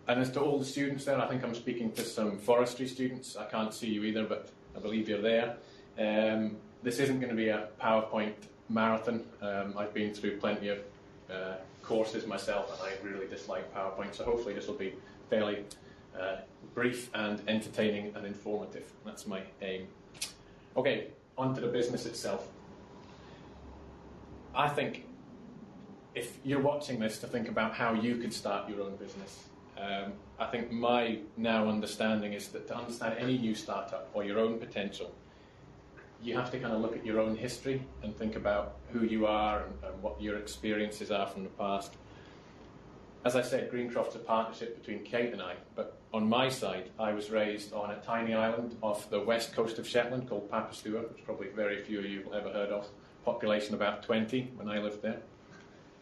And as to all the students there, I think I'm speaking to some forestry students. I can't see you either, but I believe you're there. This isn't going to be a PowerPoint marathon. I've been through plenty of courses myself, and I really dislike PowerPoint, so hopefully this will be fairly brief and entertaining and informative. That's my aim. Okay, on to the business itself. I think if you're watching this, to think about how you could start your own business. I think my now understanding is that to understand any new startup or your own potential, you have to kind of look at your own history and think about who you are and what your experiences are from the past. As I said, Greencroft's a partnership between Kate and I, but on my side, I was raised on a tiny island off the west coast of Shetland called Papastua, which probably very few of you have ever heard of. Population about 20 when I lived there.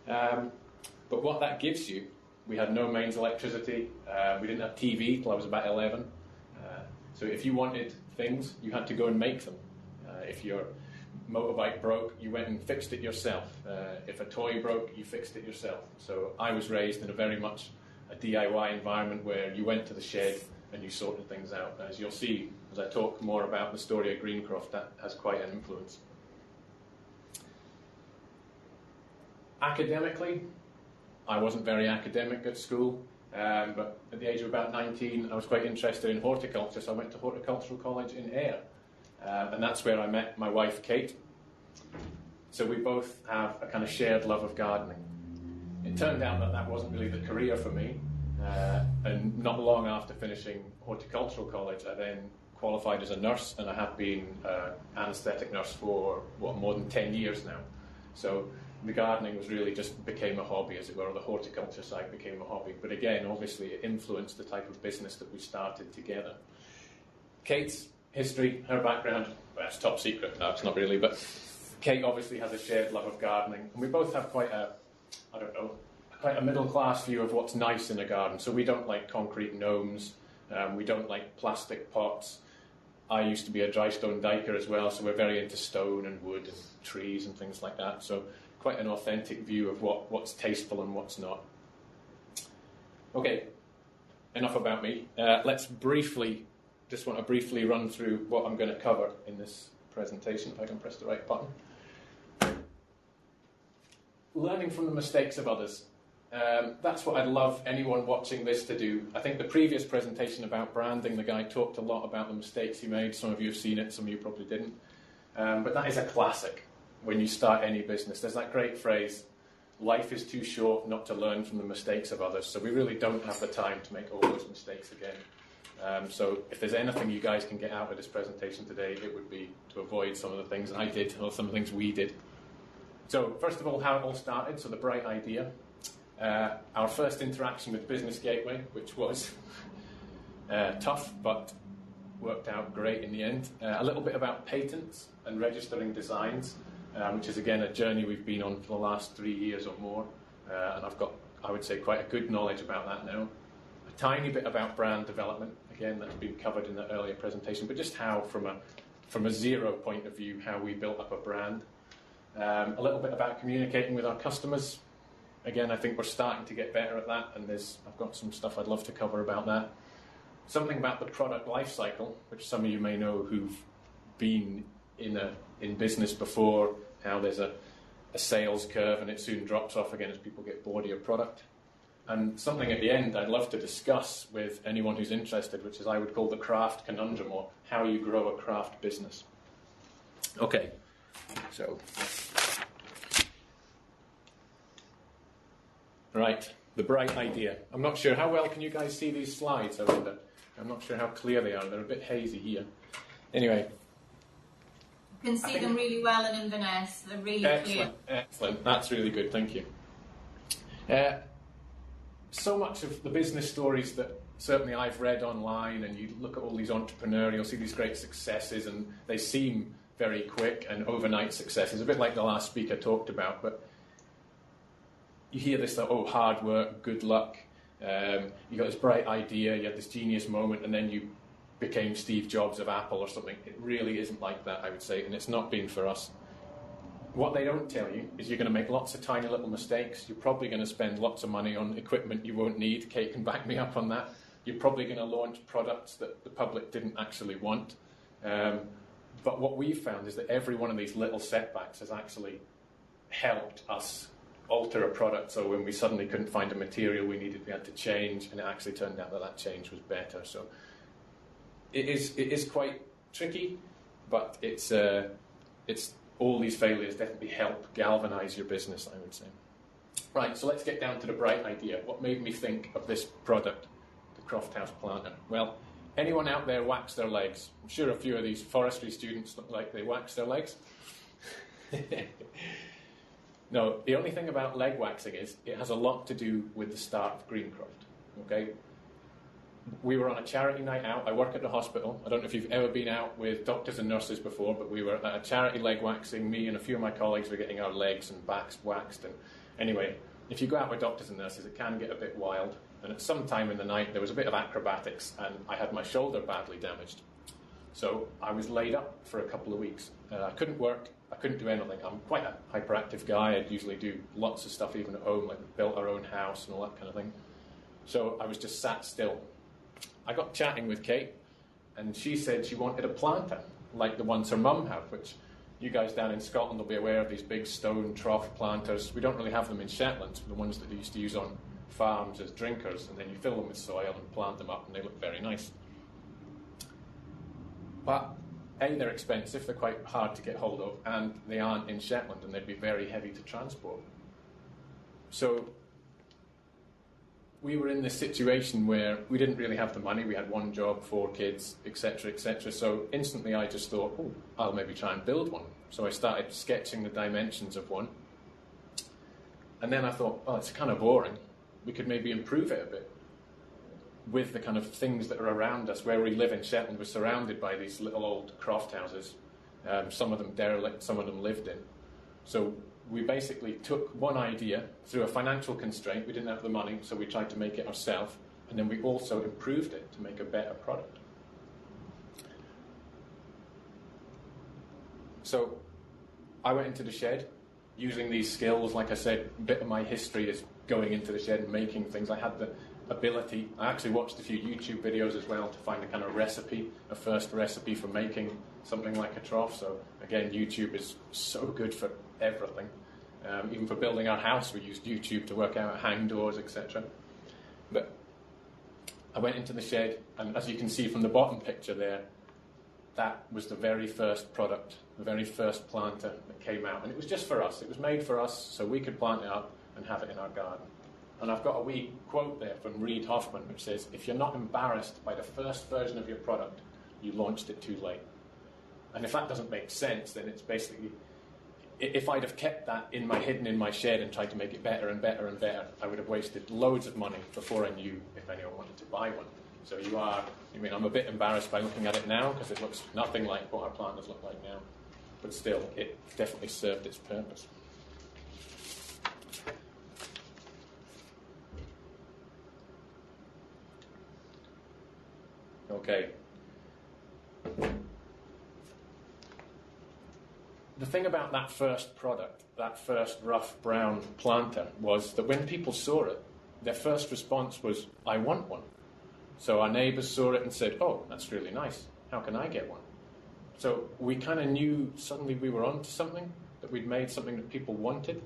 But what that gives you, we had no mains electricity, we didn't have TV till I was about 11. So if you wanted things, you had to go and make them. If your motorbike broke, you went and fixed it yourself. If a toy broke, you fixed it yourself. So I was raised in a very much a DIY environment where you went to the shed and you sorted things out. As you'll see, as I talk more about the story of Greencroft, that has quite an influence. Academically, I wasn't very academic at school, but at the age of about 19, I was quite interested in horticulture, so I went to Horticultural College in Ayr, and that's where I met my wife, Kate. So we both have a kind of shared love of gardening. It turned out that that wasn't really the career for me, and not long after finishing Horticultural College, I then qualified as a nurse, and I have been an anaesthetic nurse for, more than 10 years now. So the gardening was really just became a hobby, as it were, or the horticulture side became a hobby. But again, obviously, it influenced the type of business that we started together. Kate's history, her background, well, it's top secret. No, it's not really, but Kate obviously has a shared love of gardening. And we both have quite a middle-class view of what's nice in a garden. So we don't like concrete gnomes. We don't like plastic pots. I used to be a dry stone diker as well, so we're very into stone and wood and trees and things like that. So quite an authentic view of what's tasteful and what's not. Okay, enough about me. Let's just want to briefly run through what I'm going to cover in this presentation, if I can press the right button. Learning from the mistakes of others. That's what I'd love anyone watching this to do. I think the previous presentation about branding, the guy talked a lot about the mistakes he made. Some of you have seen it, some of you probably didn't. But that is a classic when you start any business. There's that great phrase, life is too short not to learn from the mistakes of others. So we really don't have the time to make all those mistakes again. So if there's anything you guys can get out of this presentation today, it would be to avoid some of the things I did or some of the things we did. So first of all, how it all started, so the bright idea. Our first interaction with Business Gateway, which was tough, but worked out great in the end. A little bit about patents and registering designs, which is again a journey we've been on for the last 3 years or more, and I've got, I would say, quite a good knowledge about that now. A tiny bit about brand development, again that's been covered in the earlier presentation, but just how from a zero point of view, how we built up a brand. A little bit about communicating with our customers. Again, I think we're starting to get better at that, and I've got some stuff I'd love to cover about that. Something about the product life cycle, which some of you may know who've been in business before, how there's a sales curve and it soon drops off again as people get bored of your product. And something at the end I'd love to discuss with anyone who's interested, which is I would call the craft conundrum, or how you grow a craft business. Okay, so... Right, the bright idea. I'm not sure, how well can you guys see these slides, I wonder? I'm not sure how clear they are. They're a bit hazy here. Anyway. You can see them really well in Inverness. They're really clear. Excellent. That's really good. Thank you. So much of the business stories that certainly I've read online, and you look at all these entrepreneurial, see these great successes, and they seem very quick and overnight successes, a bit like the last speaker talked about, but you hear this, hard work, good luck, you got this bright idea, you had this genius moment, and then you became Steve Jobs of Apple or something. It really isn't like that, I would say, and it's not been for us. what they don't tell you is you're going to make lots of tiny little mistakes. You're probably going to spend lots of money on equipment you won't need. Kate can back me up on that. You're probably going to launch products that the public didn't actually want. But what we've found is that every one of these little setbacks has actually helped us alter a product. So when we suddenly couldn't find a material we needed, we had to change, and it actually turned out that that change was better. So it is quite tricky, but it's all these failures definitely help galvanize your business, I would say. Right, so let's get down to the bright idea. What made me think of this product, the Croft House planter? Well, anyone out there wax their legs? I'm sure a few of these forestry students look like they wax their legs. No, the only thing about leg waxing is it has a lot to do with the start of Greencroft. Okay? We were on a charity night out. I work at the hospital. I don't know if you've ever been out with doctors and nurses before, but we were at a charity leg waxing. Me and a few of my colleagues were getting our legs and backs waxed. And anyway, if you go out with doctors and nurses, it can get a bit wild. And at some time in the night, there was a bit of acrobatics, and I had my shoulder badly damaged. So I was laid up for a couple of weeks. I couldn't work. I couldn't do anything. I'm quite a hyperactive guy. I'd usually do lots of stuff even at home, like we built our own house and all that kind of thing. So I was just sat still. I got chatting with Kate, and she said she wanted a planter, like the ones her mum had, which you guys down in Scotland will be aware of, these big stone trough planters. We don't really have them in Shetland, the ones that they used to use on farms as drinkers, and then you fill them with soil and plant them up, and they look very nice. But A, they're expensive, they're quite hard to get hold of, and they aren't in Shetland, and they'd be very heavy to transport. So we were in this situation where we didn't really have the money. We had one job, 4 kids, etc., etc. So instantly I just thought, oh, I'll maybe try and build one. So I started sketching the dimensions of one. And then I thought, oh, it's kind of boring. We could maybe improve it a bit with the kind of things that are around us. Where we live in Shetland, we're surrounded by these little old croft houses. Some of them derelict, some of them lived in. So we basically took one idea through a financial constraint. We didn't have the money, so we tried to make it ourselves, and then we also improved it to make a better product. So I went into the shed using these skills. Like I said, a bit of my history is going into the shed and making things. I had the ability. I actually watched a few YouTube videos as well to find a kind of recipe, a first recipe for making something like a trough. So again, YouTube is so good for everything. Even for building our house, we used YouTube to work out hang doors, etc. But I went into the shed, and as you can see from the bottom picture there, that was the very first product, the very first planter that came out. And it was just for us. It was made for us so we could plant it up and have it in our garden. And I've got a wee quote there from Reid Hoffman, which says, if you're not embarrassed by the first version of your product, you launched it too late. And if that doesn't make sense, then it's basically, if I'd have kept that hidden in my shed and tried to make it better and better and better, I would have wasted loads of money before I knew if anyone wanted to buy one. So I'm a bit embarrassed by looking at it now because it looks nothing like what our planters look like now. But still, it definitely served its purpose. Okay. The thing about that first product, that first rough brown planter, was that when people saw it, their first response was, I want one. So our neighbours saw it and said, oh, that's really nice. How can I get one? So we kind of knew suddenly we were onto something, that we'd made something that people wanted.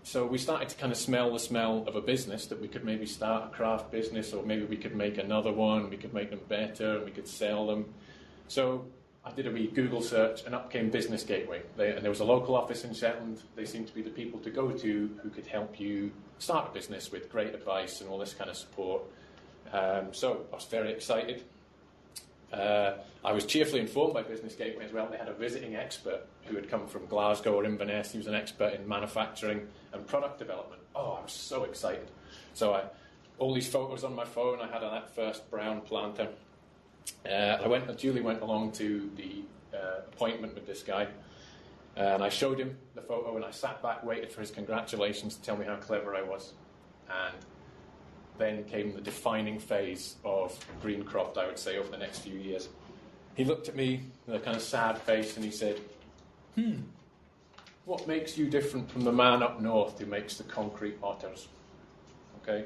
So we started to kind of smell the smell of a business, that we could maybe start a craft business, or maybe we could make another one, we could make them better, and we could sell them. So I did a wee Google search, and up came Business Gateway. And there was a local office in Shetland. They seemed to be the people to go to who could help you start a business with great advice and all this kind of support. So I was very excited. I was cheerfully informed by Business Gateway as well. They had a visiting expert who had come from Glasgow or Inverness. He was an expert in manufacturing and product development. Oh, I was so excited. So all these photos on my phone, I had on that first brown planter. I duly went along to the appointment with this guy, and I showed him the photo, and I sat back, waited for his congratulations to tell me how clever I was. And then came the defining phase of Greencroft, I would say, over the next few years. he looked at me with a kind of sad face and he said, what makes you different from the man up north who makes the concrete otters? Okay?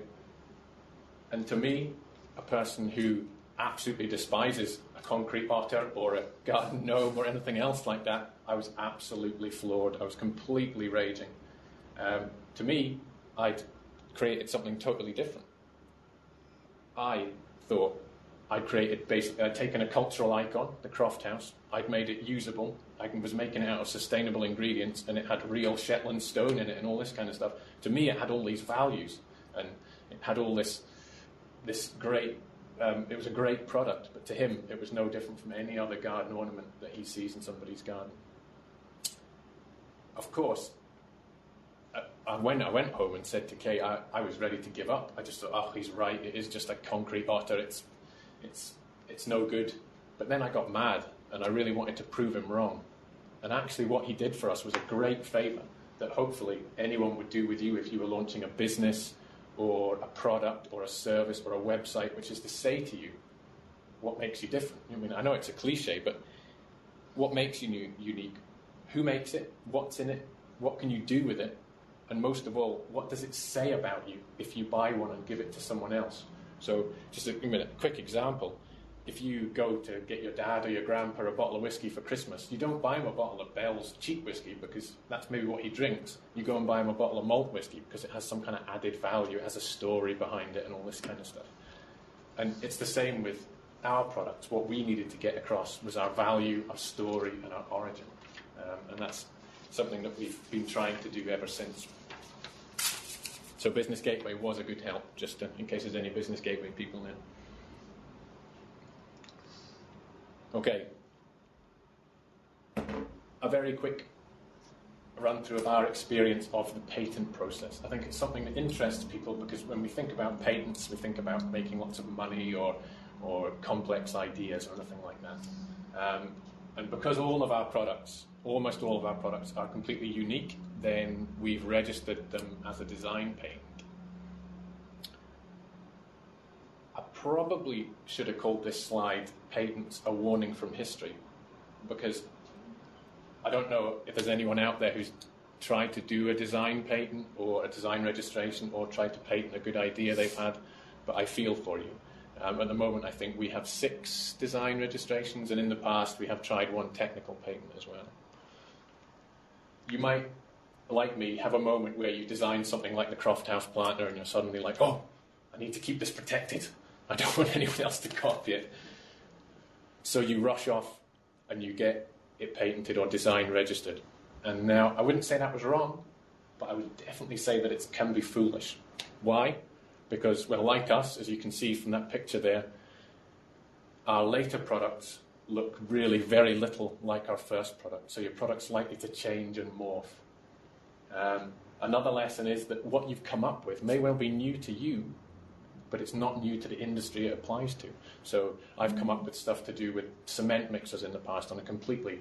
And to me, a person who absolutely despises a concrete otter or a garden gnome or anything else like that, I was absolutely floored. I was completely raging. To me, I'd created something totally different. I thought I'd taken a cultural icon, the Croft House, I'd made it usable, I was making it out of sustainable ingredients, and it had real Shetland stone in it and all this kind of stuff. To me, it had all these values, and it had all this great, it was a great product, but to him, it was no different from any other garden ornament that he sees in somebody's garden. Of course, I went home and said to Kay, I was ready to give up. I just thought, oh, he's right, it is just a concrete otter, it's no good. But then I got mad, and I really wanted to prove him wrong. And actually what he did for us was a great favour that hopefully anyone would do with you if you were launching a business or a product or a service or a website, which is to say to you, what makes you different? I mean, I know it's a cliche, but what makes you unique? Who makes it? What's in it? What can you do with it? And most of all, what does it say about you if you buy one and give it to someone else? So just a quick example. If you go to get your dad or your grandpa a bottle of whiskey for Christmas, you don't buy him a bottle of Bell's cheap whiskey because that's maybe what he drinks. You go and buy him a bottle of malt whiskey because it has some kind of added value, it has a story behind it and all this kind of stuff. And it's the same with our products. What we needed to get across was our value, our story and our origin. And that's something that we've been trying to do ever since. So Business Gateway was a good help, just in case there's any Business Gateway people in. Okay. A very quick run through of our experience of the patent process. I think it's something that interests people because when we think about patents, we think about making lots of money or complex ideas or anything like that. And because almost all of our products are completely unique, then we've registered them as a design patent. I probably should have called this slide Patents, a Warning from History, because I don't know if there's anyone out there who's tried to do a design patent or a design registration or tried to patent a good idea they've had, but I feel for you. At the moment, I think we have 6 design registrations, and in the past we have tried 1 technical patent as well. You might, like me, have a moment where you design something like the Croft House planter and you're suddenly like, oh, I need to keep this protected. I don't want anyone else to copy it. So you rush off and you get it patented or design registered. And now, I wouldn't say that was wrong, but I would definitely say that it can be foolish. Why? Because, well, like us, as you can see from that picture there, our later products look really very little like our first product. So your product's likely to change and morph. Another lesson is that what you've come up with may well be new to you, but it's not new to the industry it applies to. So I've come up with stuff to do with cement mixers in the past on a completely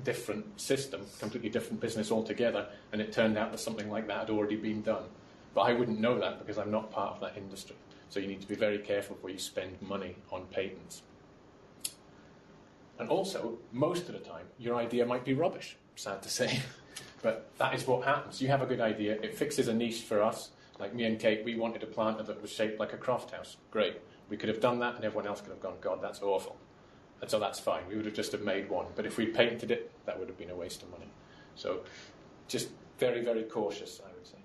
different system, completely different business altogether, and it turned out that something like that had already been done. But I wouldn't know that because I'm not part of that industry. So you need to be very careful before you spend money on patents. And also, most of the time, your idea might be rubbish, sad to say. But that is what happens. You have a good idea, it fixes a niche for us. Like me and Kate, we wanted a planter that was shaped like a Croft House. Great. We could have done that and everyone else could have gone, God, that's awful. And so that's fine. We would have just have made one. But if we patented it, that would have been a waste of money. So just very, very cautious, I would say.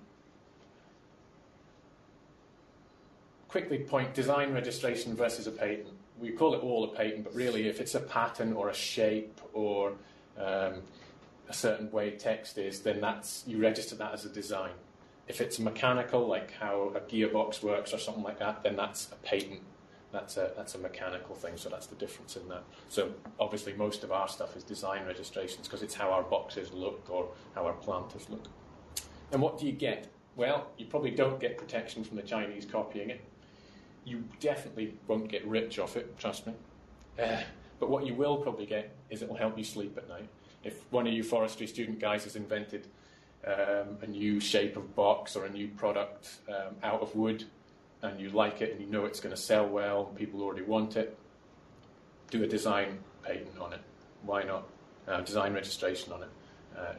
Quickly point, design registration versus a patent. We call it all a patent, but really if it's a pattern or a shape or a certain way text is, then you register that as a design. If it's mechanical, like how a gearbox works or something like that, then that's a patent. That's a mechanical thing, so that's the difference in that. So obviously most of our stuff is design registrations because it's how our boxes look or how our planters look. And what do you get? Well, you probably don't get protection from the Chinese copying it. You definitely won't get rich off it, trust me. But what you will probably get is it will help you sleep at night. If one of you forestry student guys has invented a new shape of box or a new product out of wood and you like it and you know it's going to sell well and people already want it, do a design patent on it? Why not design registration on it?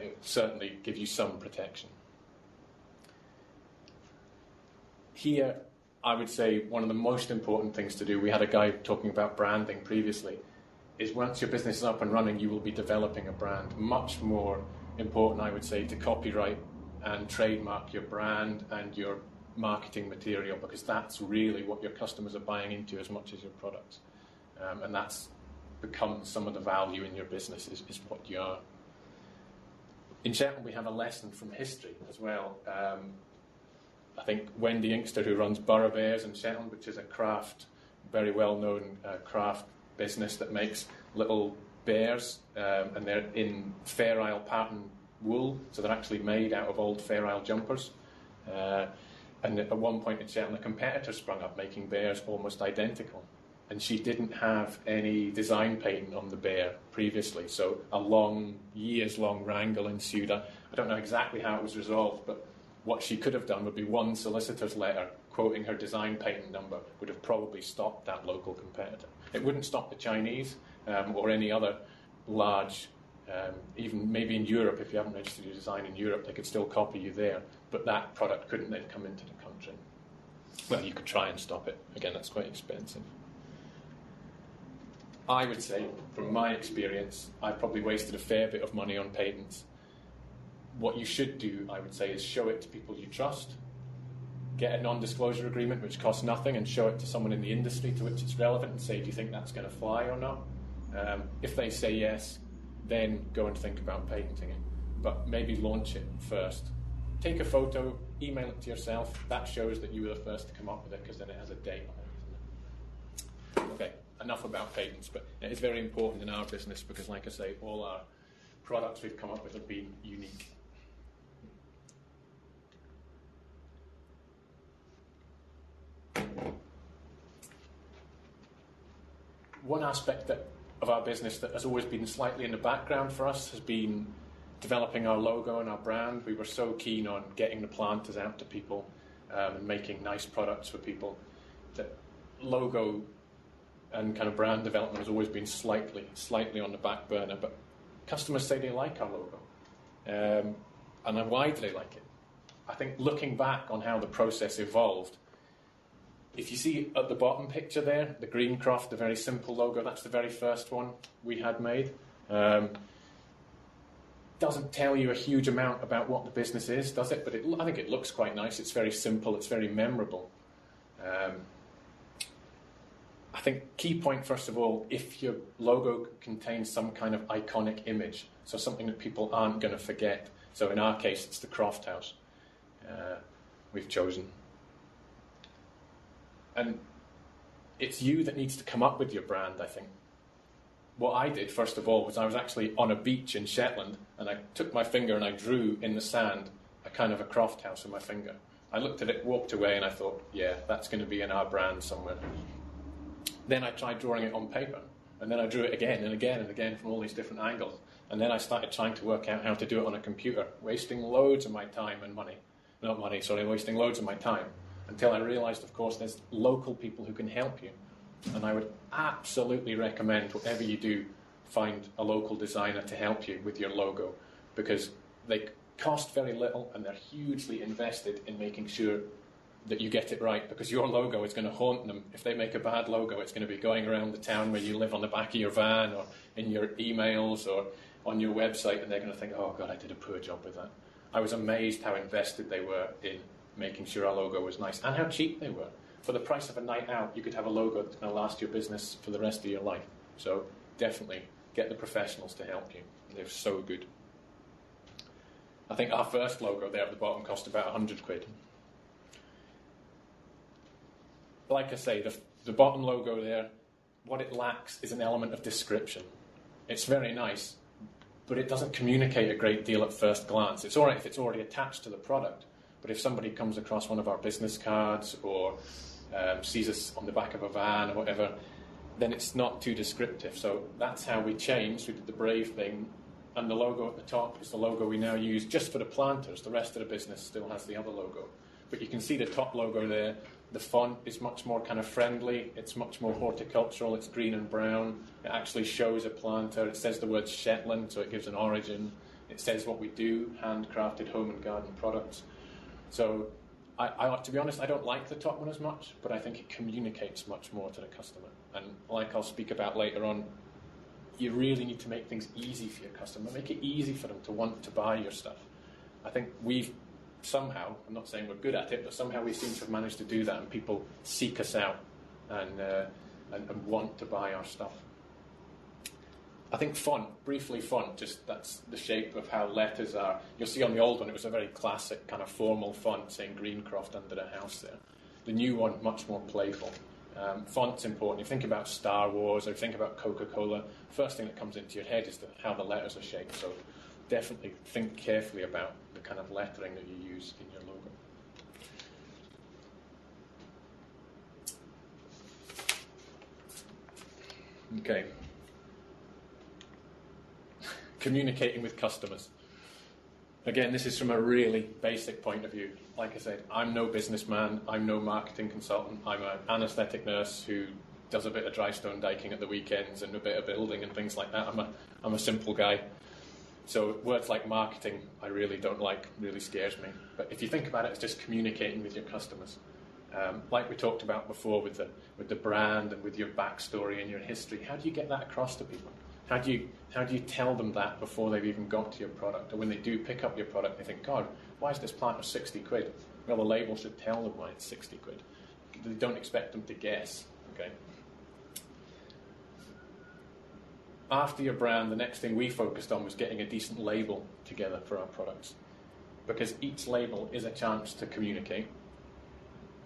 It certainly gives you some protection. Here, I would say one of the most important things to do, we had a guy talking about branding previously, is once your business is up and running, you will be developing a brand. Much more important, I would say, to copyright and trademark your brand and your marketing material, because that's really what your customers are buying into as much as your products. And that's becomes some of the value in your business, is what you are. In Shetland, we have a lesson from history as well. I think Wendy Inkster, who runs Borough Bears in Shetland, which is a craft, very well-known craft business that makes little bears, and they're in Fair Isle pattern wool, so they're actually made out of old Fair Isle jumpers. And at one point in Shetland, a competitor sprung up making bears almost identical, and she didn't have any design patent on the bear previously, so a years-long wrangle ensued. I don't know exactly how it was resolved, but what she could have done would be one solicitor's letter quoting her design patent number would have probably stopped that local competitor. It wouldn't stop the Chinese or any other large, even maybe in Europe, if you haven't registered your design in Europe, they could still copy you there, but that product couldn't then come into the country. Well, you could try and stop it. Again, that's quite expensive. I would say, from my experience, I've probably wasted a fair bit of money on patents. What you should do, I would say, is show it to people you trust, get a non-disclosure agreement which costs nothing, and show it to someone in the industry to which it's relevant and say, do you think that's going to fly or not? If they say yes, then go and think about patenting it. But maybe launch it first. Take a photo, email it to yourself. That shows that you were the first to come up with it, because then it has a date on it. Okay, enough about patents, but it is very important in our business because, like I say, all our products we've come up with have been unique. One aspect of our business that has always been slightly in the background for us has been developing our logo and our brand. We were so keen on getting the planters out to people and making nice products for people that logo and kind of brand development has always been slightly on the back burner. But customers say they like our logo. And why do they like it? I think looking back on how the process evolved, if you see at the bottom picture there, the Greencroft, the very simple logo, that's the very first one we had made. Doesn't tell you a huge amount about what the business is, does it? But I think it looks quite nice. It's very simple. It's very memorable. I think key point, first of all, if your logo contains some kind of iconic image, so something that people aren't going to forget. So in our case, it's the Croft House we've chosen. And it's you that needs to come up with your brand, I think. What I did, first of all, was I was actually on a beach in Shetland, and I took my finger and I drew in the sand a kind of a Croft House with my finger. I looked at it, walked away, and I thought, yeah, that's going to be in our brand somewhere. Then I tried drawing it on paper, and then I drew it again and again and again from all these different angles. And then I started trying to work out how to do it on a computer, wasting loads of my time and money. Wasting loads of my time. Until I realised, of course, there's local people who can help you. And I would absolutely recommend, whatever you do, find a local designer to help you with your logo, because they cost very little and they're hugely invested in making sure that you get it right, because your logo is going to haunt them. If they make a bad logo, it's going to be going around the town where you live on the back of your van or in your emails or on your website, and they're going to think, oh God, I did a poor job with that. I was amazed how invested they were in making sure our logo was nice, and how cheap they were. For the price of a night out, you could have a logo that's going to last your business for the rest of your life. So definitely get the professionals to help you. They're so good. I think our first logo there at the bottom cost about 100 quid. Like I say, the bottom logo there, what it lacks is an element of description. It's very nice, but it doesn't communicate a great deal at first glance. It's all right if it's already attached to the product. But if somebody comes across one of our business cards or sees us on the back of a van or whatever, then it's not too descriptive. So that's how we changed. We did the brave thing, and the logo at the top is the logo we now use just for the planters. The rest of the business still has the other logo. But you can see the top logo there. The font is much more kind of friendly. It's much more horticultural. It's green and brown. It actually shows a planter. It says the word Shetland, so it gives an origin. It says what we do, handcrafted home and garden products. So to be honest, I don't like the top one as much, but I think it communicates much more to the customer. And like I'll speak about later on, you really need to make things easy for your customer. Make it easy for them to want to buy your stuff. I think we've somehow, I'm not saying we're good at it, but somehow we seem to have managed to do that, and people seek us out and want to buy our stuff. I think briefly font, just that's the shape of how letters are. You'll see on the old one, it was a very classic kind of formal font saying Greencroft under the house there. The new one, much more playful. Font's important. If you think about Star Wars or if you think about Coca-Cola, first thing that comes into your head is how the letters are shaped. So definitely think carefully about the kind of lettering that you use in your logo. Okay. Communicating with customers. Again, this is from a really basic point of view. Like I said, I'm no businessman, I'm no marketing consultant, I'm an anaesthetic nurse who does a bit of dry stone diking at the weekends and a bit of building and things like that. I'm a simple guy. So words like marketing, I really don't like, really scares me. But if you think about it, it's just communicating with your customers. Like we talked about before with the brand and with your backstory and your history, how do you get that across to people? How do you tell them that before they've even got to your product? Or when they do pick up your product, they think, God, why is this planter 60 quid? Well, the label should tell them why it's 60 quid. They don't expect them to guess, okay? After your brand, the next thing we focused on was getting a decent label together for our products. Because each label is a chance to communicate.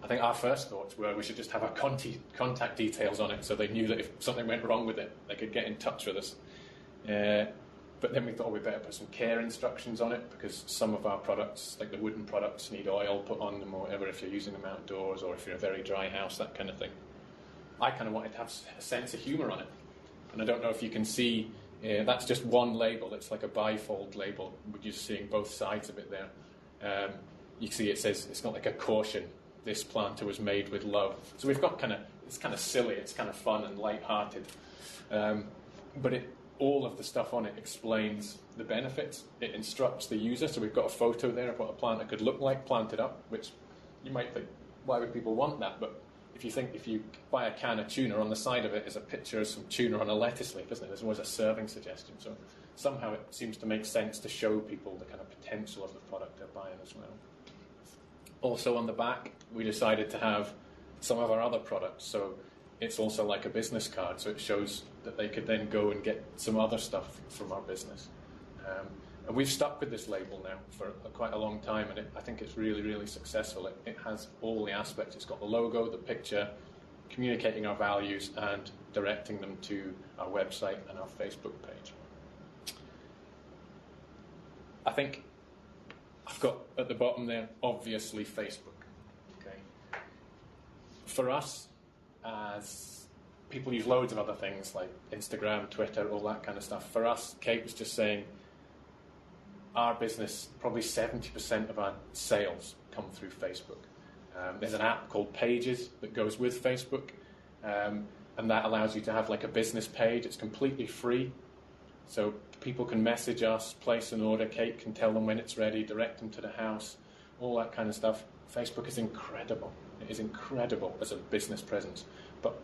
I think our first thoughts were we should just have our contact details on it so they knew that if something went wrong with it, they could get in touch with us. But then we thought we'd better put some care instructions on it because some of our products, like the wooden products, need oil put on them or whatever if you're using them outdoors or if you're a very dry house, that kind of thing. I kind of wanted to have a sense of humour on it. And I don't know if you can see, that's just one label. It's like a bifold label. We're just seeing both sides of it there. You can see it says, it's got like a caution. This planter was made with love. So we've got it's kind of silly, it's kind of fun and light-hearted. But all of the stuff on it explains the benefits. It instructs the user. So we've got a photo there of what a planter could look like planted up, which you might think, why would people want that? But if you buy a can of tuna, on the side of it is a picture of some tuna on a lettuce leaf, isn't it? There's always a serving suggestion. So somehow it seems to make sense to show people the kind of potential of the product they're buying as well. Also on the back, we decided to have some of our other products. So it's also like a business card. So it shows that they could then go and get some other stuff from our business. And we've stuck with this label now for quite a long time, and I think it's really, really successful. It has all the aspects. It's got the logo, the picture, communicating our values, and directing them to our website and our Facebook page. I think I've got at the bottom there, obviously, Facebook. Okay. For us, as people use loads of other things like Instagram, Twitter, all that kind of stuff. For us, Kate was just saying, our business, probably 70% of our sales come through Facebook. There's an app called Pages that goes with Facebook, and that allows you to have like a business page. It's completely free, so people can message us, place an order. Kate can tell them when it's ready, direct them to the house, all that kind of stuff. Facebook is incredible. It is incredible as a business presence. But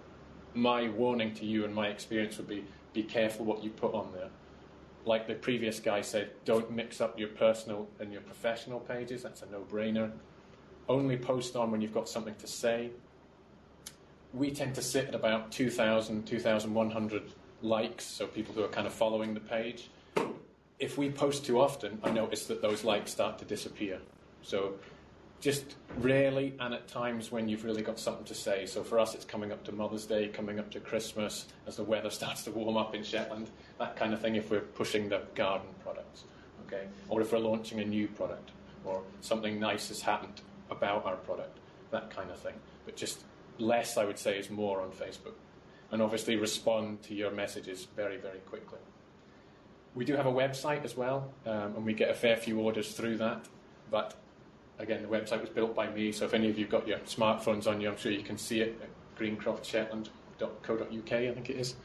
my warning to you and my experience would be careful what you put on there. Like the previous guy said, don't mix up your personal and your professional pages. That's a no-brainer. Only post on when you've got something to say. We tend to sit at about 2,000, 2,100 likes, so people who are kind of following the page. If we post too often, I notice that those likes start to disappear. So just rarely, and at times when you've really got something to say. So for us, it's coming up to Mother's Day, coming up to Christmas, as the weather starts to warm up in Shetland, that kind of thing if we're pushing the garden products, okay? Or if we're launching a new product, or something nice has happened about our product, that kind of thing. But just less, I would say, is more on Facebook. And obviously respond to your messages very, very quickly. We do have a website as well, and we get a fair few orders through that, but again, the website was built by me, so if any of you got your smartphones on you, I'm sure you can see it at greencroftshetland.co.uk, I think it is.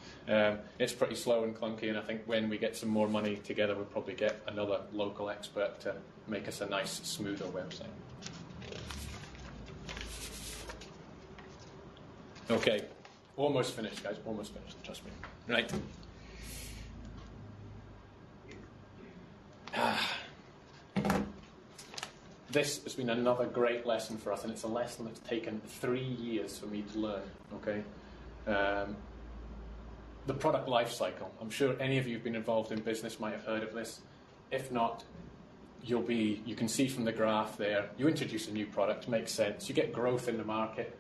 It's pretty slow and clunky, and I think when we get some more money together, we'll probably get another local expert to make us a nice, smoother website. Okay, almost finished, guys, almost finished, trust me. Right. This has been another great lesson for us, and it's a lesson that's taken 3 years for me to learn, okay? The product life cycle. I'm sure any of you who've been involved in business might have heard of this. If not, you can see from the graph there, you introduce a new product, makes sense, you get growth in the market.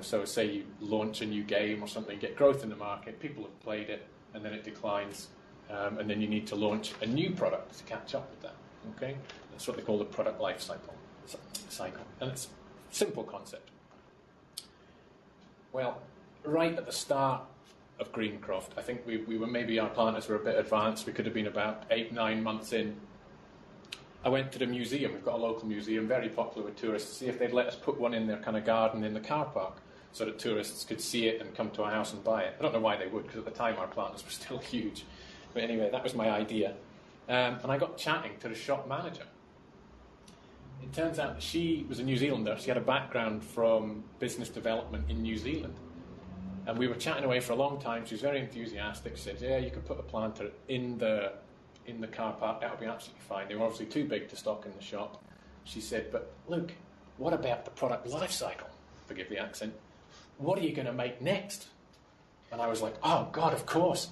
So say you launch a new game or something, get growth in the market, people have played it, and then it declines, and then you need to launch a new product to catch up with that, okay? That's what they call the product life cycle. And it's a simple concept. Well, right at the start of Greencroft, I think we were, maybe our planters were a bit advanced, we could have been about 8-9 months in. I went to the museum, we've got a local museum, very popular with tourists, to see if they'd let us put one in their kind of garden in the car park, so that tourists could see it and come to our house and buy it. I don't know why they would, because at the time our planters were still huge. But anyway, that was my idea. And I got chatting to the shop manager. It turns out that she was a New Zealander. She had a background from business development in New Zealand. And we were chatting away for a long time. She was very enthusiastic. She said, yeah, you could put a planter in the car park. That would be absolutely fine. They were obviously too big to stock in the shop. She said, but Luke, what about the product life cycle? Forgive the accent. What are you going to make next? And I was like, oh, God, of course.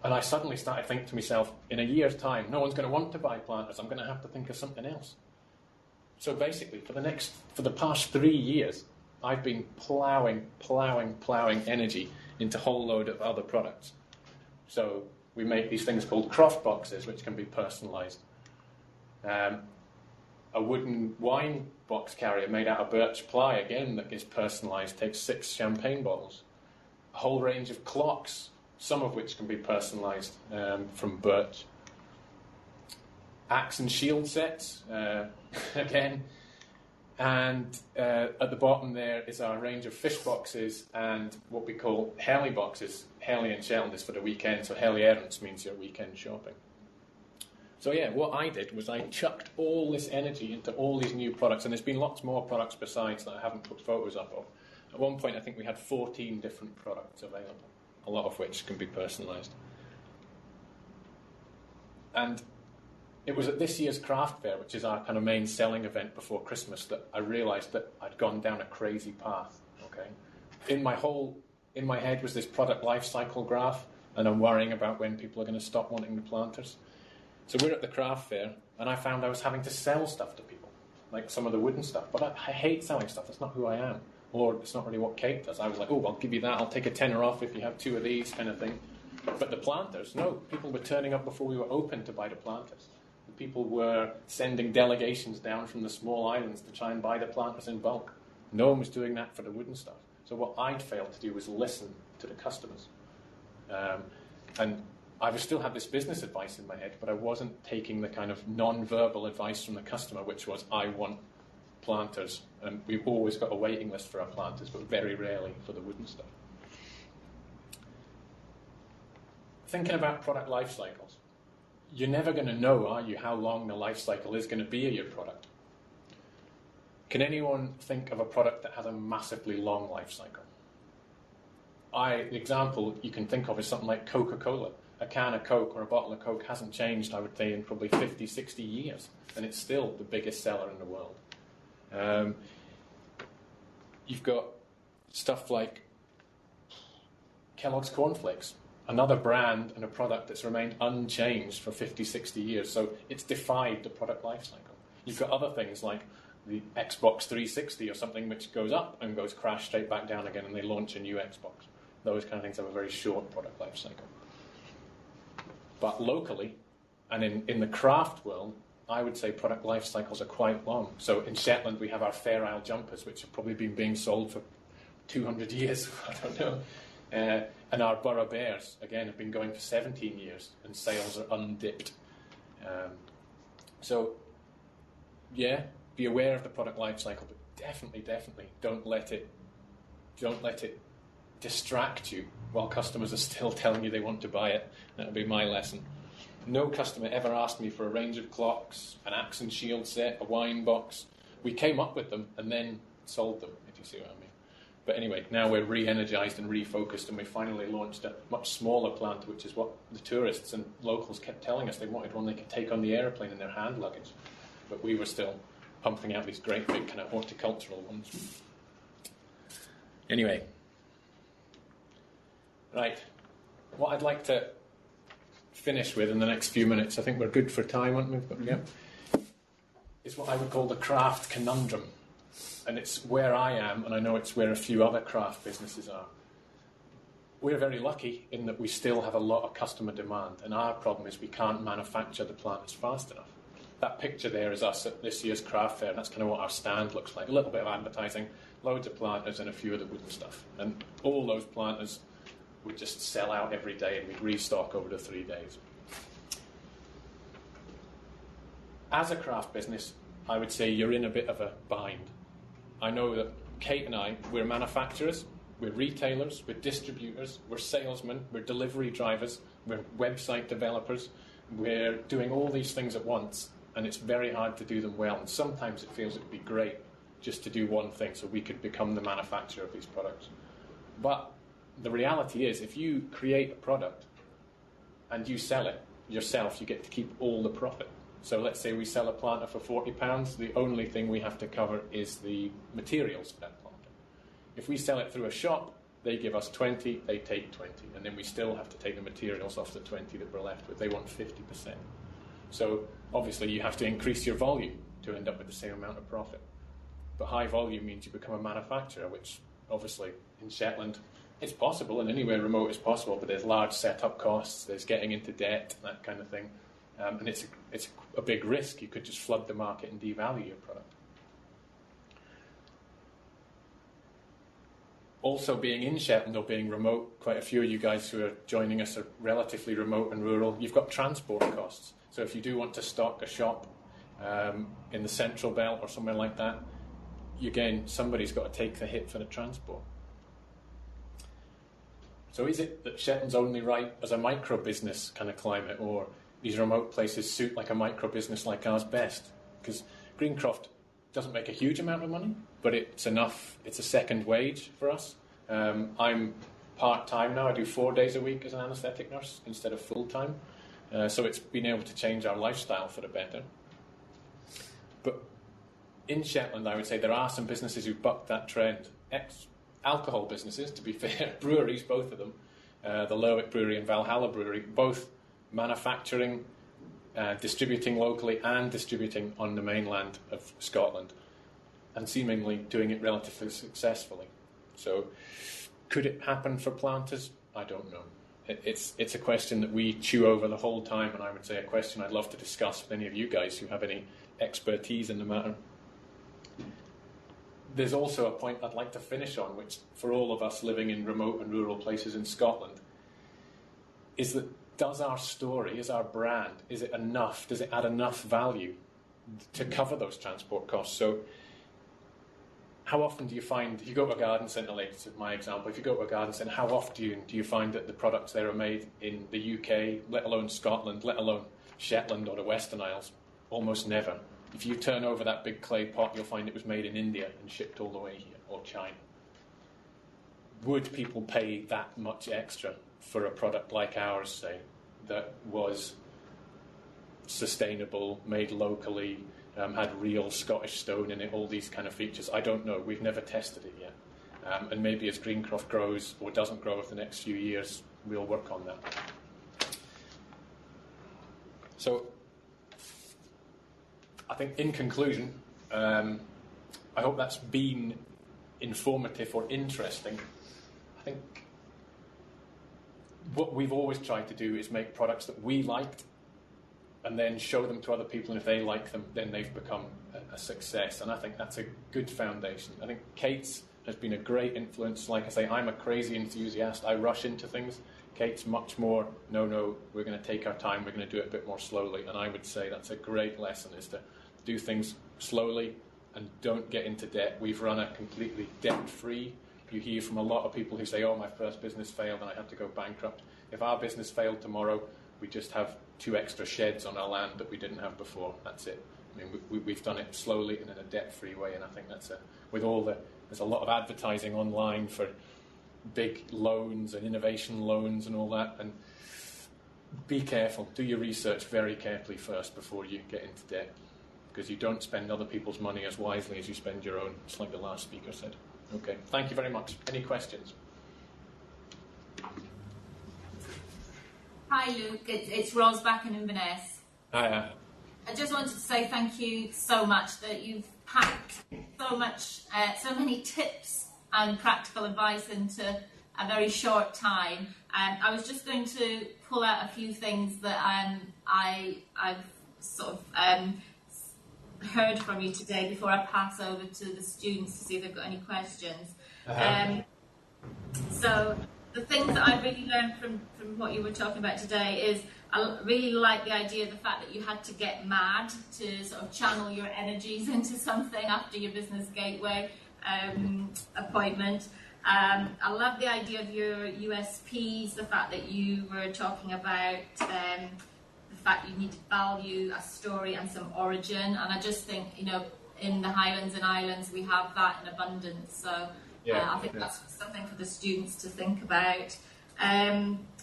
And I suddenly started thinking to myself, in a year's time, no one's going to want to buy planters. I'm going to have to think of something else. So basically, for the past 3 years, I've been ploughing energy into a whole load of other products. So we make these things called croft boxes, which can be personalised. A wooden wine box carrier made out of birch ply, again, that is personalised, takes 6 champagne bottles. A whole range of clocks, some of which can be personalised from birch. Axe and shield sets, again. And at the bottom there is our range of fish boxes and what we call heli boxes. Heli in Shetland is for the weekend, so heli errands means your weekend shopping. So yeah, what I did was I chucked all this energy into all these new products, and there's been lots more products besides that I haven't put photos up of. At one point I think we had 14 different products available, a lot of which can be personalised. And it was at this year's craft fair, which is our kind of main selling event before Christmas, that I realised that I'd gone down a crazy path. Okay, in my head was this product life cycle graph, and I'm worrying about when people are going to stop wanting the planters. So we're at the craft fair, and I found I was having to sell stuff to people, like some of the wooden stuff. But I hate selling stuff. That's not who I am, or it's not really what Kate does. I was like, oh, I'll give you that. I'll take a tenner off if you have 2 of these, kind of thing. But the planters, no. People were turning up before we were open to buy the planters. People were sending delegations down from the small islands to try and buy the planters in bulk. No one was doing that for the wooden stuff. So what I'd failed to do was listen to the customers. And I still had this business advice in my head, but I wasn't taking the kind of non-verbal advice from the customer, which was, I want planters. And we've always got a waiting list for our planters, but very rarely for the wooden stuff. Thinking about product life cycles. You're never going to know, are you, how long the life cycle is going to be of your product. Can anyone think of a product that has a massively long life cycle? The example you can think of is something like Coca-Cola. A can of Coke or a bottle of Coke hasn't changed, I would say, in probably 50, 60 years, and it's still the biggest seller in the world. You've got stuff like Kellogg's cornflakes. Another brand and a product that's remained unchanged for 50, 60 years. So it's defied the product life cycle. You've got other things like the Xbox 360 or something which goes up and goes crash straight back down again, and they launch a new Xbox. Those kind of things have a very short product life cycle. But locally, and in the craft world, I would say product life cycles are quite long. So in Shetland, we have our Fair Isle jumpers, which have probably been being sold for 200 years. I don't know. And our Borough Bears, again, have been going for 17 years, and sales are undipped. So, yeah, be aware of the product life cycle, but definitely don't let it distract you while customers are still telling you they want to buy it. That would be my lesson. No customer ever asked me for a range of clocks, an axe and shield set, a wine box. We came up with them and then sold them, if you see what I mean. But anyway, now we're re-energized and refocused, and we finally launched a much smaller plant, which is what the tourists and locals kept telling us. They wanted one they could take on the aeroplane in their hand luggage. But we were still pumping out these great big kind of horticultural ones. Anyway. Right. What I'd like to finish with in the next few minutes, I think we're good for time, aren't we? But, yeah, is what I would call the craft conundrum. And it's where I am, and I know it's where a few other craft businesses are. We're very lucky in that we still have a lot of customer demand, and our problem is we can't manufacture the planters fast enough. That picture there is us at this year's craft fair. That's kind of what our stand looks like. A little bit of advertising, loads of planters, and a few of the wooden stuff. And all those planters would just sell out every day, and we'd restock over the 3 days. As a craft business, I would say you're in a bit of a bind. I know that Kate and I, we're manufacturers, we're retailers, we're distributors, we're salesmen, we're delivery drivers, we're website developers. We're doing all these things at once, and it's very hard to do them well. And sometimes it feels it would be great just to do one thing so we could become the manufacturer of these products. But the reality is, if you create a product and you sell it yourself, you get to keep all the profit. So let's say we sell a planter for £40. The only thing we have to cover is the materials for that planter. If we sell it through a shop, they give us 20, they take 20, and then we still have to take the materials off the 20 that we're left with. They want 50%. So obviously you have to increase your volume to end up with the same amount of profit. But high volume means you become a manufacturer, which obviously in Shetland it's possible, and anywhere remote is possible, but there's large setup costs, there's getting into debt, that kind of thing. And it's a big risk. You could just flood the market and devalue your product. Also, being in Shetland or being remote, quite a few of you guys who are joining us are relatively remote and rural. You've got transport costs. So if you do want to stock a shop in the Central Belt or somewhere like that, again, somebody's got to take the hit for the transport. So is it that Shetland's only right as a micro-business kind of climate, or these remote places suit like a micro-business like ours best? Because Greencroft doesn't make a huge amount of money, but it's enough. It's a second wage for us. I'm part-time now. I do 4 days a week as an anaesthetic nurse instead of full-time. So it's been able to change our lifestyle for the better. But in Shetland, I would say there are some businesses who've bucked that trend. Alcohol businesses, to be fair, breweries, both of them, the Lerwick Brewery and Valhalla Brewery, both manufacturing, distributing locally and distributing on the mainland of Scotland, and seemingly doing it relatively successfully. So could it happen for planters? I don't know. It's a question that we chew over the whole time, and I would say a question I'd love to discuss with any of you guys who have any expertise in the matter. There's also a point I'd like to finish on, which for all of us living in remote and rural places in Scotland, is that does our story, is our brand, is it enough? Does it add enough value to cover those transport costs? So how often do you find, if you go to a garden centre, like my example, if you go to a garden centre, how often do you find that the products there are made in the UK, let alone Scotland, let alone Shetland or the Western Isles? Almost never. If you turn over that big clay pot, you'll find it was made in India and shipped all the way here, or China. Would people pay that much extra for a product like ours, say, that was sustainable, made locally, had real Scottish stone in it, all these kind of features? I don't know. We've never tested it yet. And maybe as Greencroft grows or doesn't grow over the next few years, we'll work on that. So I think in conclusion, I hope that's been informative or interesting. I think what we've always tried to do is make products that we liked and then show them to other people, and if they like them, then they've become a success. And I think that's a good foundation. I think Kate's has been a great influence. Like I say, I'm a crazy enthusiast. I rush into things. Kate's much more, no, we're going to take our time, we're going to do it a bit more slowly. And I would say that's a great lesson, is to do things slowly, and don't get into debt. We've run a completely debt-free. You hear from a lot of people who say, oh, my first business failed and I had to go bankrupt. If our business failed tomorrow, we just have 2 extra sheds on our land that we didn't have before. That's it. I mean, we've done it slowly and in a debt-free way, and I think that's there's a lot of advertising online for big loans and innovation loans and all that, and be careful. Do your research very carefully first before you get into debt, because you don't spend other people's money as wisely as you spend your own. It's like the last speaker said. Okay, thank you very much. Any questions? Hi Luke, it's Ros back in Inverness. Hi. I just wanted to say thank you so much that you've packed so many tips and practical advice into a very short time. I was just going to pull out a few things that I've sort of heard from you today before I pass over to the students to see if they've got any questions. So the things that I really learned from what you were talking about today is I really like the idea of the fact that you had to get mad to sort of channel your energies into something after your business gateway appointment. I love the idea of your USPs, the fact that you were talking about the fact you needed value, a story and some origin, and I just think, you know, in the Highlands and Islands we have that in abundance, so I think that's something for the students to think about.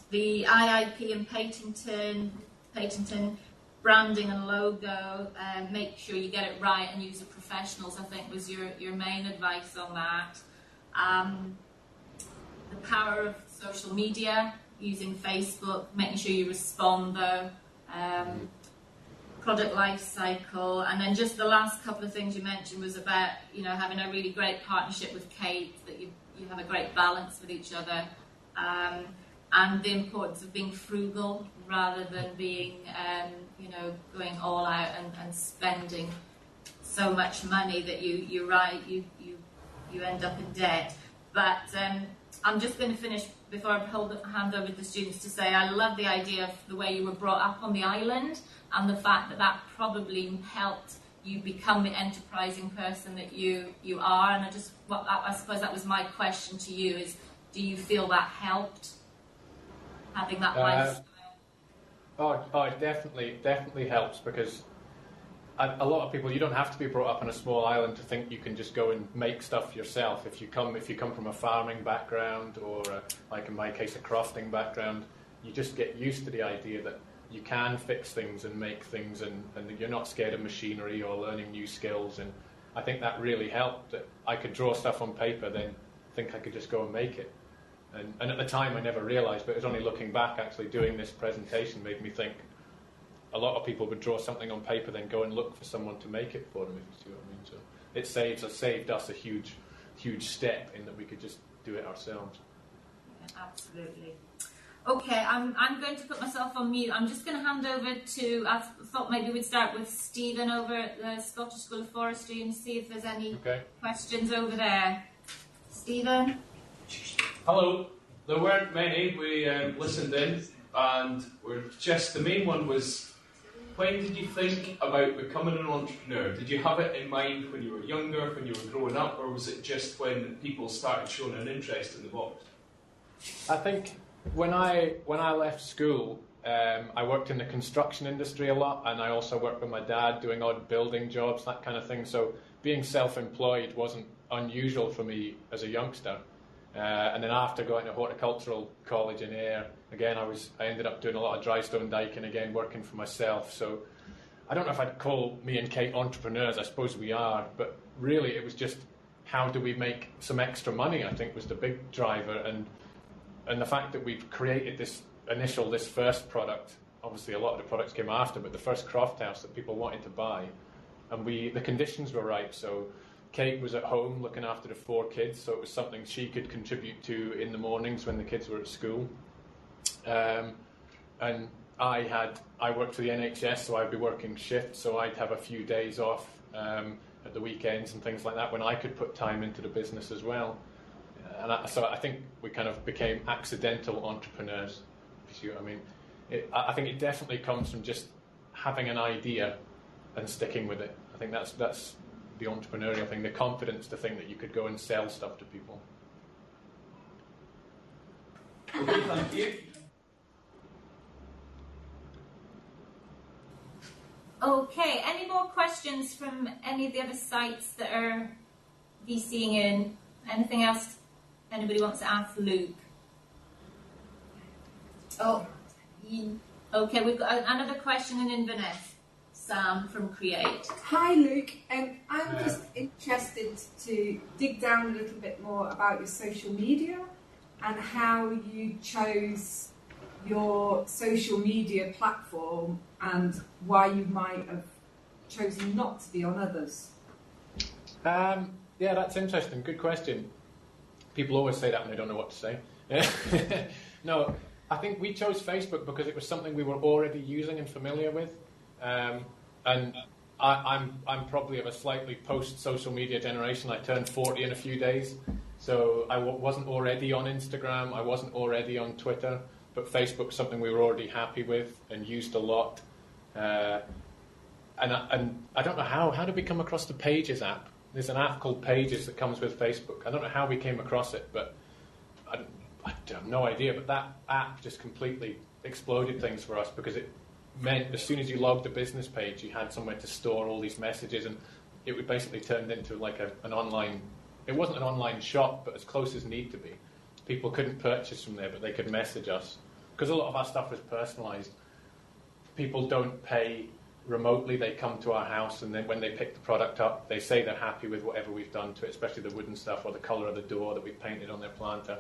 The IIP and patenting, branding and logo, make sure you get it right and use the professionals, I think was your main advice on that. The power of social media, using Facebook, making sure you respond though, product life cycle, and then just the last couple of things you mentioned was about, you know, having a really great partnership with Kate, that you have a great balance with each other, and the importance of being frugal rather than being, you know, going all out and spending so much money that you end up in debt. But I'm just going to finish before I hand over to the students to say I love the idea of the way you were brought up on the island and the fact that that probably helped you become the enterprising person that you are. And I suppose that was my question to you is, do you feel that helped, having that lifestyle? It definitely helps, because a lot of people, you don't have to be brought up on a small island to think you can just go and make stuff yourself. If you come from a farming background or, like in my case, a crofting background, you just get used to the idea that you can fix things and make things, and that you're not scared of machinery or learning new skills. And I think that really helped, that I could draw stuff on paper, then think I could just go and make it. And at the time I never realised, but it was only looking back, actually doing this presentation made me think a lot of people would draw something on paper, then go and look for someone to make it for them, if you see what I mean. So it saved us a huge step in that we could just do it ourselves. Yeah, absolutely. Okay, I'm going to put myself on mute. I'm just going to hand over to, I thought maybe we'd start with Stephen over at the Scottish School of Forestry and see if there's any questions over there. Stephen? Hello. There weren't many. We listened in, and the main one was, when did you think about becoming an entrepreneur? Did you have it in mind when you were younger, when you were growing up, or was it just when people started showing an interest in the box? I think when I left school, I worked in the construction industry a lot, and I also worked with my dad doing odd building jobs, that kind of thing. So being self-employed wasn't unusual for me as a youngster. And then after going to horticultural college in Ayr, again I ended up doing a lot of dry stone diking, again working for myself. So I don't know if I'd call me and Kate entrepreneurs. I suppose we are, but really it was just how do we make some extra money, I think, was the big driver. And the fact that we've created this first product, obviously a lot of the products came after, but the first croft house that people wanted to buy, and the conditions were right. So Kate was at home looking after the 4 kids, so it was something she could contribute to in the mornings when the kids were at school. And I worked for the NHS, so I'd be working shifts, so I'd have a few days off at the weekends and things like that when I could put time into the business as well. So I think we kind of became accidental entrepreneurs, if you see what I mean. I think it definitely comes from just having an idea and sticking with it. I think that's the entrepreneurial thing, the confidence to think that you could go and sell stuff to people. Okay, thank you. Okay, any more questions from any of the other sites that are VCing in? Anything else anybody wants to ask Luke? Oh, okay, we've got another question in Inverness. Sam from Create. Hi Luke, I'm just interested to dig down a little bit more about your social media and how you chose your social media platform and why you might have chosen not to be on others. Yeah, that's interesting. Good question. People always say that and they don't know what to say. No, I think we chose Facebook because it was something we were already using and familiar with. And I'm probably of a slightly post-social media generation. I turned 40 in a few days, so I wasn't already on Instagram, I wasn't already on Twitter, but Facebook's something we were already happy with and used a lot. And I don't know how did we come across the Pages app? There's an app called Pages that comes with Facebook. I don't know how we came across it, but I have no idea. But that app just completely exploded things for us because it meant as soon as you logged a business page, you had somewhere to store all these messages, and it would basically turned into like an online. It wasn't an online shop, but as close as need to be. People couldn't purchase from there, but they could message us because a lot of our stuff was personalised. People don't pay remotely; they come to our house, and then when they pick the product up, they say they're happy with whatever we've done to it, especially the wooden stuff or the colour of the door that we've painted on their planter,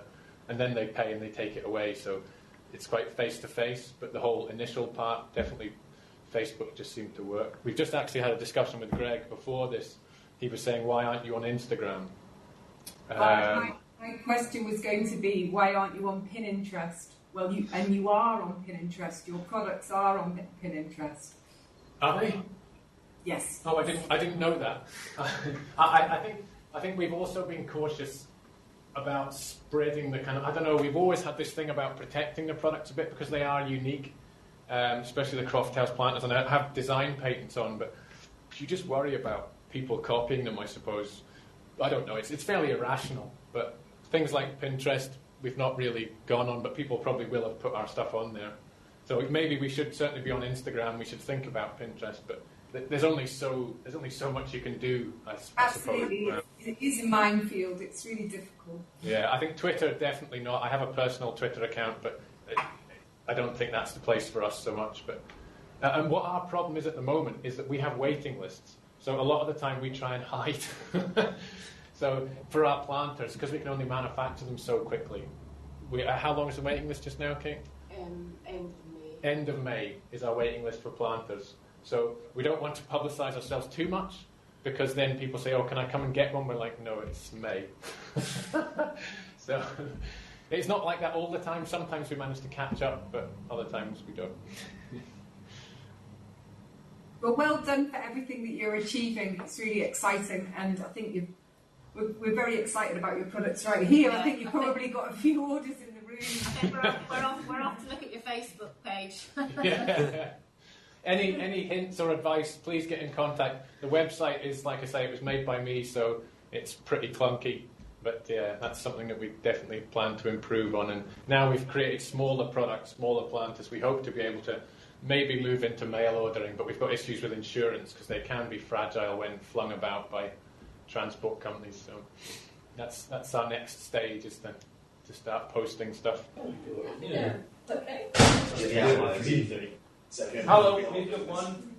and then they pay and they take it away. So it's quite face-to-face, but the whole initial part, definitely Facebook just seemed to work. We've just actually had a discussion with Greg before this. He was saying, why aren't you on Instagram? My question was going to be, why aren't you on Pinterest? Well, you are on Pinterest. Your products are on Pinterest. Are they? Yes. Oh, I didn't know that. I think we've also been cautious about spreading the kind of, I don't know, we've always had this thing about protecting the products a bit because they are unique, especially the Croft House planters, and I have design patents on, but you just worry about people copying them, I suppose. I don't know, it's fairly irrational, but things like Pinterest, we've not really gone on, but people probably will have put our stuff on there. So maybe we should certainly be on Instagram, we should think about Pinterest, but there's only so much you can do, I suppose. Absolutely. It is a minefield. It's really difficult. Yeah, I think Twitter, definitely not. I have a personal Twitter account, but I don't think that's the place for us so much. But and what our problem is at the moment is that we have waiting lists. So a lot of the time we try and hide. So for our planters, because we can only manufacture them so quickly, how long is the waiting list just now, Kate? End of May. End of May is our waiting list for planters. So we don't want to publicise ourselves too much, because then people say, oh, can I come and get one? We're like, no, it's May. So it's not like that all the time. Sometimes we manage to catch up, but other times we don't. Well, well done for everything that you're achieving. It's really exciting, and I think we're very excited about your products right here. Yeah, I think you've probably got a few orders in the room. I think we're off to look at your Facebook page. Yeah. Any hints or advice, please get in contact. The website is, like I say, it was made by me, so it's pretty clunky. But yeah, that's something that we definitely plan to improve on. And now we've created smaller products, smaller planters. We hope to be able to maybe move into mail ordering, but we've got issues with insurance because they can be fragile when flung about by transport companies. So that's our next stage, is to start posting stuff. Yeah. Okay. Hello, we've got one.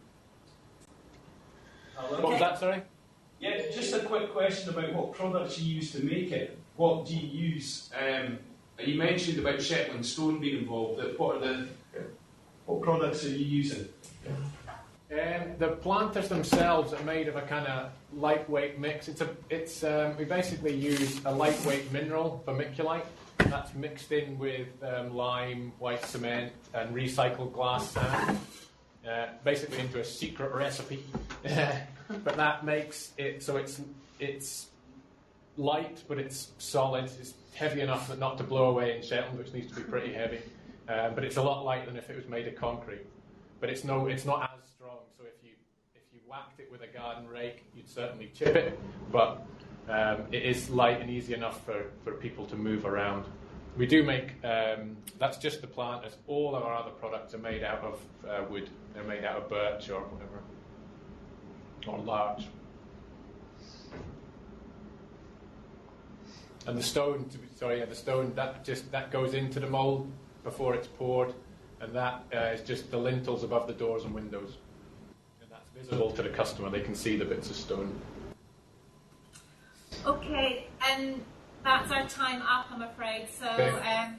Hello. What was that, sorry? Yeah, just a quick question about what products you use to make it. What do you use? You mentioned about Shetland stone being involved. What products are you using? The planters themselves are made of a kind of lightweight mix. We basically use a lightweight mineral, vermiculite. That's mixed in with lime, white cement, and recycled glass sand, basically into a secret recipe. But that makes it so it's light, but it's solid. It's heavy enough not to blow away in Shetland, which needs to be pretty heavy. But it's a lot lighter than if it was made of concrete. But it's not as strong. So if you whacked it with a garden rake, you'd certainly chip it, but it is light and easy enough for people to move around. We do make, that's just the plant, as all of our other products are made out of wood. They're made out of birch or whatever, or larch. And the stone, the stone, that goes into the mould before it's poured, and that is just the lintels above the doors and windows. And that's visible to the customer, they can see the bits of stone. Okay, and that's our time up, I'm afraid. So, okay.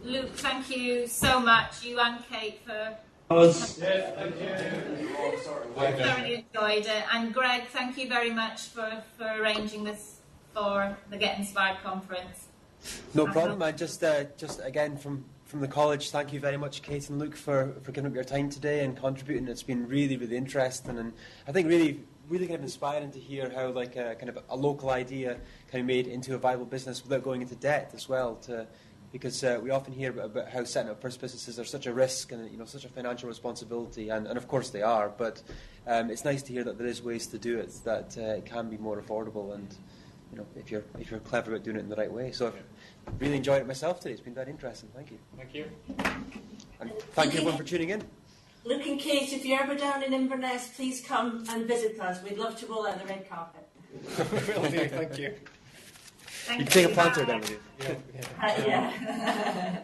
Luke, thank you so much, you and Kate, for... Yeah, thank you. I thoroughly enjoyed it. And Greg, thank you very much for arranging this for the Get Inspired conference. No problem. And just again from the college, thank you very much, Kate and Luke, for giving up your time today and contributing. It's been really, really interesting, and I think really kind of inspiring to hear how like a kind of a local idea can be made into a viable business without going into debt as well. Because we often hear about how setting up first businesses are such a risk and such a financial responsibility, and of course they are. But it's nice to hear that there is ways to do it that it can be more affordable, and if you're clever about doing it in the right way. So I've really enjoyed it myself today. It's been very interesting. Thank you. Thank you. And thank you everyone for tuning in. Luke and Kate, if you're ever down in Inverness, please come and visit us. We'd love to roll out the red carpet. Will do. Thank you. Thank You can take a planter down with you. Yeah. Yeah.